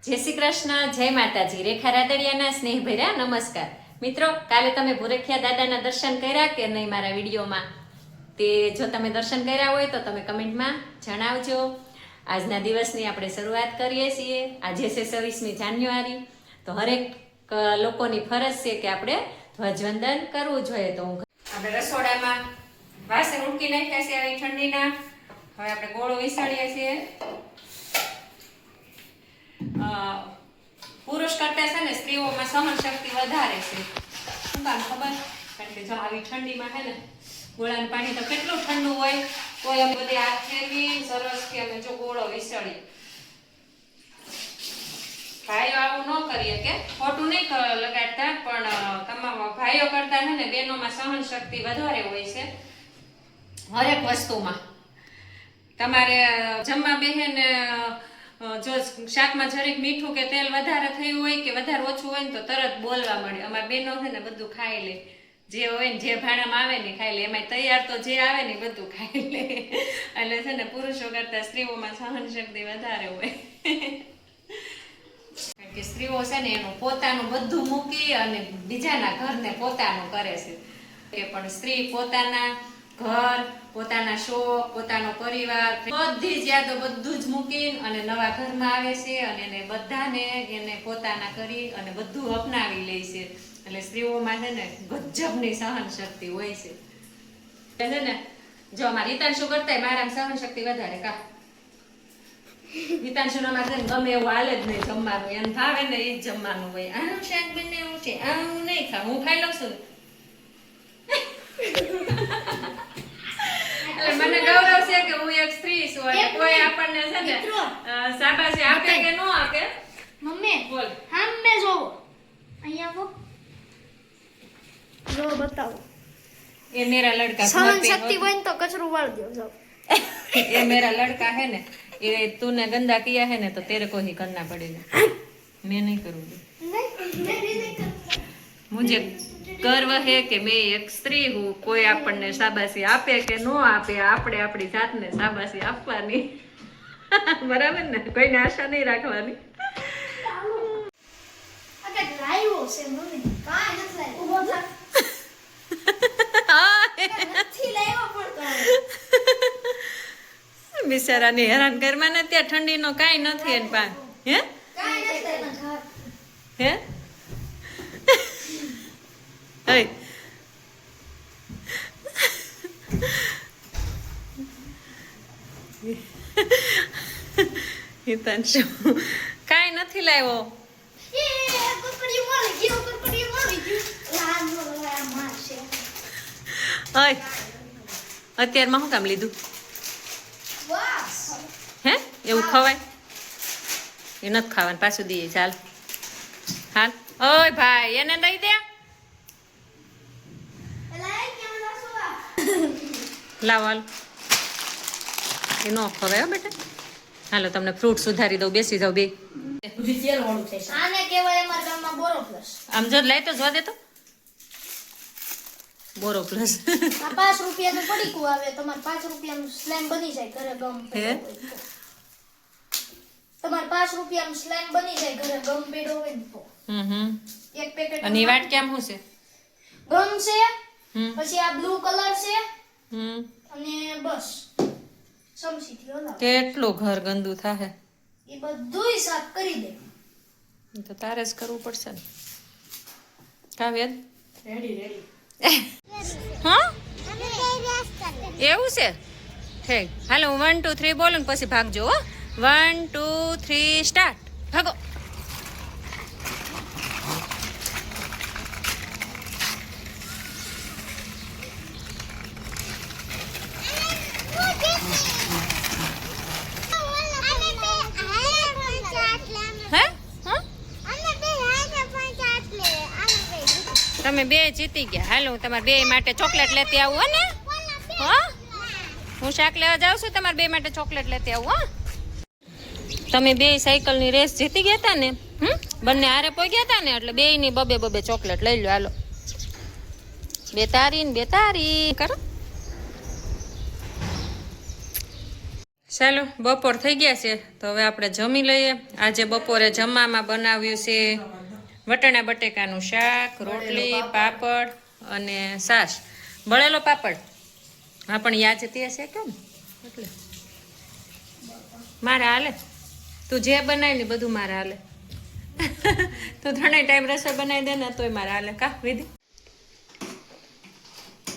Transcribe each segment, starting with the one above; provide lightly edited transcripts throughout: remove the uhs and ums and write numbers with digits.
જય શ્રી કૃષ્ણ, જય માતાજી. રેખા રાદડિયાના સ્નેહ ભર્યા નમસ્કાર. મિત્રો, કાલે તમે ભૂરખિયા દાદાના દર્શન કર્યા કે નહીં મારા વિડીયોમાં? તે જો તમે દર્શન કર્યા હોય તો તમે કમેન્ટમાં જણાવજો. આજના દિવસની આપણે શરૂઆત કરીએ છીએ. આજે છે 26મી જાન્યુઆરી. તો હરેક લોકોની ફરજ છે કે આપણે ધ્વજવંદન કરવું જોઈએ. તો આપણે રસોડામાં વાસણ ઉટકી નાખ્યા છે આવી ઠંડીના. હવે આપણે ગોળો વિસાડીએ છીએ. પુરુષ કરતા છે ને સ્ત્રીઓમાં સહન શક્તિ વધારે છે. શું કામ ખબર? કારણ કે જો આવી ઠંડીમાં છે ને ગોળાનું પાણી તો કેટલું ઠંડુ હોય, તોય અમે બધી હાથ ફેરવી સરસ કે અમે જો ગોળો વિસળી. ભાઈઓ આવું ન કરીએ કે ખોટું નહીં લગાડતા, પણ ભાઈઓ કરતા છે ને બહેનોમાં સહન શક્તિ વધારે હોય છે હરેક વસ્તુમાં. તમારે જમવા બેહે ને જો શાકમાં જરીક મીઠું કે તેલ વધારે થયું હોય કે વધારે ઓછું હોય ને તો તરત બોલવા મળે. અમારા બેનો છે ને બધું ખાઈ લે, જે હોય ને જે ભાણામાં આવે ને ખાઈ લે. એમાં તૈયાર તો જે આવે ને બધું ખાઈ લે. એટલે છે ને પુરુષો કરતા સ્ત્રીઓમાં સહન શક્તિ વધારે હોય. કારણ કે સ્ત્રીઓ છે ને એનું પોતાનું બધું મૂકી અને બીજાના ઘરને પોતાનું કરે છે. કે પણ સ્ત્રી પોતાના ઘર, પોતાના શોખ, પોતાનો પરિવાર, બધી જ યાદો બધું જ મૂકીને અને નવા ઘરમાં આવે છે અને એને બધાને એને પોતાના કરી અને બધું અપનાવી લે છે. એટલે સ્ત્રીઓમાં છે ને ગજબની સહન શક્તિ હોય છે. છે ને જો અમારા હિતાંશુ કરતા મારામાં સહન શક્તિ વધારે. કા હિતાંશુનામાં છે ને ગમે એવું હાલે જ નહીં જમવાનું, એને ભાવે ને એ જ જમવાનું હોય. આનું શાક બને એવું છે, આવું નહીં ખા, હું ખાઈ લઉં છું. એટલે મને ગૌરવ છે કે હું એક સ્ત્રી છું અને કોઈ આપણને છે ને શાબાશી આપે કે ન આપે. મમ્મી બોલ. હા મે જોવો અહીંયા આવો, જો બતાવો. ये मेरा लड़का સહન શક્તિ હોય ને તો કચરો વાળ દો. જો ये मेरा लड़का है ना, ये तूने गंदा किया है ना तो तेरे को ही करना पड़ेगा. मैं नहीं करूँगी. मुझे गर्व है કે મેં એક સ્ત્રી હું. કોઈ આપણને શાબાશી આપે કે ન આપે, આપણે આપણી જાતને શાબાશી આપવાની. બરાબર ને? કોઈને આશા નહીં રાખવાની. અગર લાવ્યો છે મમ્મી, કાઈ નથી લાવ્યો. ઉભો થા. નથી લાવ્યો પણ કાઈ. બિચારાને હેરાન કરવા ને ત્યાં ઠંડીનો કાંઈ નથી એન પાસે. હે કાઈ નથી લાવ્યો. હે હે હિતાંશુ કાંઈ નથી લાવ્યો. એ કુકડી મળી ગયો, કુકડી મળી ગયો. લાલ મોલા મારશે. ઓય અત્યારમાં શું કામ લીધું? વાહ. હે એવું ખવાય? એ નથી ખાવાનું, પાછું દઈએ. ચાલ હાલ. ઓય ભાઈ એને દઈ દે. એલા કેમ લાસવા? લાવ હાલ. એ નો ખવાય હો બેટા. હાલો તમને ફ્રૂટ સુધારી દઉં, બેસી જાવ બે. આને કહેવાય અમારા ગામમાં બોરો પ્લસ. આમ જો લઈ તો જોવા દે તો. બોરો પ્લસ. આ 5 રૂપિયાનું પડીકું આવે, તમારે 5 રૂપિયાનું સ્લાઇમ બની જાય ઘરે ગમ હે? તમારે 5 રૂપિયાનું સ્લાઇમ બની જાય ઘરે ગમ પેડો હોય ને તો. એક પેકેટ અને ઈ વાટ કેમ શું છે? ગમ છે, હમ પછી આ બ્લુ કલર છે હમ અને બસ સમસીથી હલાવો. કેટલું ઘર ગંદુ થાહે. એ બધુંય સાફ કરી દે. ઈ તો તારે જ કરવું પડશે ને. કા વેદ? રેડી. હા એવું છે? ઠીક હાલો હું 1 2 3 બોલું ને પછી ભાગજો. હો 1 2 3 સ્ટાર્ટ. ભાગો. હે હા તમે બે જીતી ગયા. હાલો હું તમારા બે માટે ચોકલેટ લેતી આવું. હો ને? હા હું શાક લેવા જાઉં છું, તમારા બે માટે ચોકલેટ લેતી આવું. હા તમે બે સાયકલની રેસ જીતી ગયા હતા ને, બંને હારે પોઈ હતા ને, એટલે બેયની બબે ચોકલેટ લઈ લો. હાલો બે તારી ને બે તારી કરો. ચાલો બપોર થઈ ગયા છે તો હવે આપણે જમી લઈએ. આજે બપોરે જમવામાં બનાવ્યું છે વટાણા બટેકાનું શાક, રોટલી, પાપડ અને છાશ. બળેલો પાપડ હા, પણ યાદ તે છે કેમ એટલે મારે હાલે. તું જે બનાવી ને બધું મારે હાલે. તું ત્રણેય ટાઈમ રસોઈ બનાવી દે ને તોય મારે હાલે. કા વિધિ?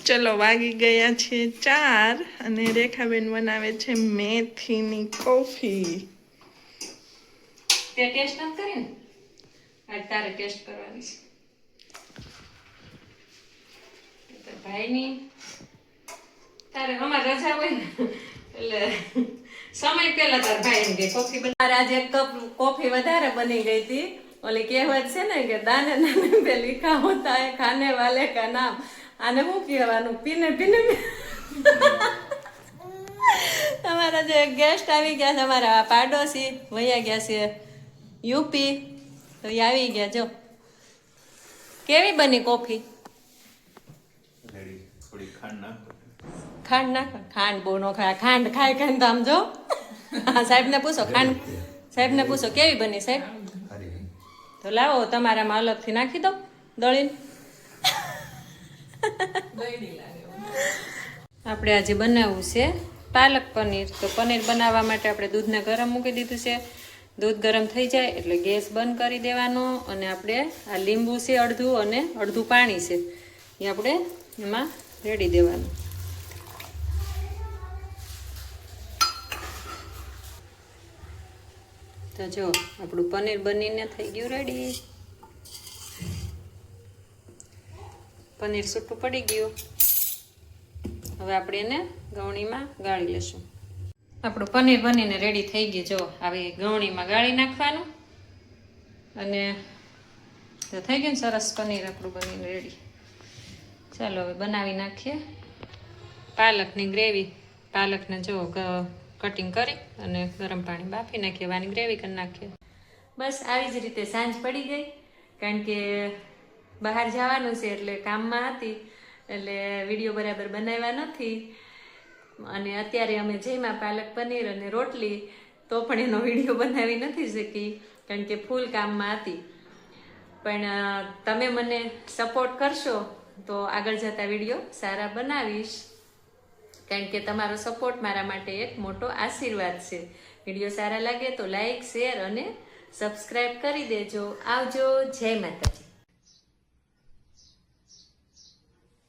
ચલો વાગી ગયા છે 4 અને રેખાબેન બનાવે છે મેથીની કોફી. તે ટેસ્ટ નથી કરી ને? આજ તારે ટેસ્ટ કરવાની છે ભાઈની. તારે અમારે રજા હોય ને એટલે સમય પેલા તાર ભાઈ કે કોફી બનાવે. આજે એક કપ કોફી વધારે બની ગઈ હતી. ઓલી કહેવત છે ને કે દાને દાને पे लिखा होता है खाने वाले का नाम. આને શું કહેવાનું? પીને પીને અમારા જે ગેસ્ટ આવી ગયા છે, અમારા પાડોશી વયા ગયા છે યુપી, તો એ આવી ગયા. જો કેવી બની કોફી? ખાંડ નાખો. ખાંડ બહુ ન ખાય. ખાંડ ખાય ખાય તો આમ જો. હા, સાહેબને પૂછો. ખાંડ સાહેબને પૂછો કેવી બની સાહેબ? તો લાવો તમારામાં અલગથી નાખી દો દળીને. આપણે આજે બનાવવું છે પાલક પનીર. તો પનીર બનાવવા માટે આપણે દૂધને ગરમ મૂકી દીધું છે. દૂધ ગરમ થઈ જાય એટલે ગેસ બંધ કરી દેવાનો અને આપણે આ લીંબુ છે અડધું અને અડધું પાણી છે એ આપણે એમાં રેડી દેવાનું. તો જો આપણું પનીર બનીને થઈ ગયું રેડી. પનીર છૂટું પડી ગયું. હવે આપણે એને ગવણીમાં ગાળી લેશું. આપણું પનીર બનીને રેડી થઈ ગયું. જો આવી ગવણીમાં ગાળી નાખવાનું અને તો થઈ ગયું ને સરસ પનીર આપણું બનીને રેડી. ચાલો હવે બનાવી નાખીએ પાલકની ગ્રેવી. પાલકને જો કટિંગ કરી અને ગરમ પાણી બાફી નાખીએ. વાની ગ્રેવી કરી નાખીએ. બસ આવી જ રીતે સાંજ પડી ગઈ, કારણ કે બહાર જવાનું છે એટલે કામમાં હતી એટલે વિડીયો બરાબર બનાવ્યા નથી. અને અત્યારે અમે જમ્યા પાલક પનીર અને રોટલી, તો પણ એનો વિડીયો બનાવી નથી શકી કારણ કે ફૂલ કામમાં હતી. પણ તમે મને સપોર્ટ કરશો તો આગળ જતા વિડીયો સારા બનાવીશ, કારણ કે તમારો સપોર્ટ મારા માટે એક મોટો આશીર્વાદ છે. વિડીયો સારા લાગે તો લાઈક, શેર અને સબસ્ક્રાઈબ કરી દેજો. આવજો. જય માતાજી.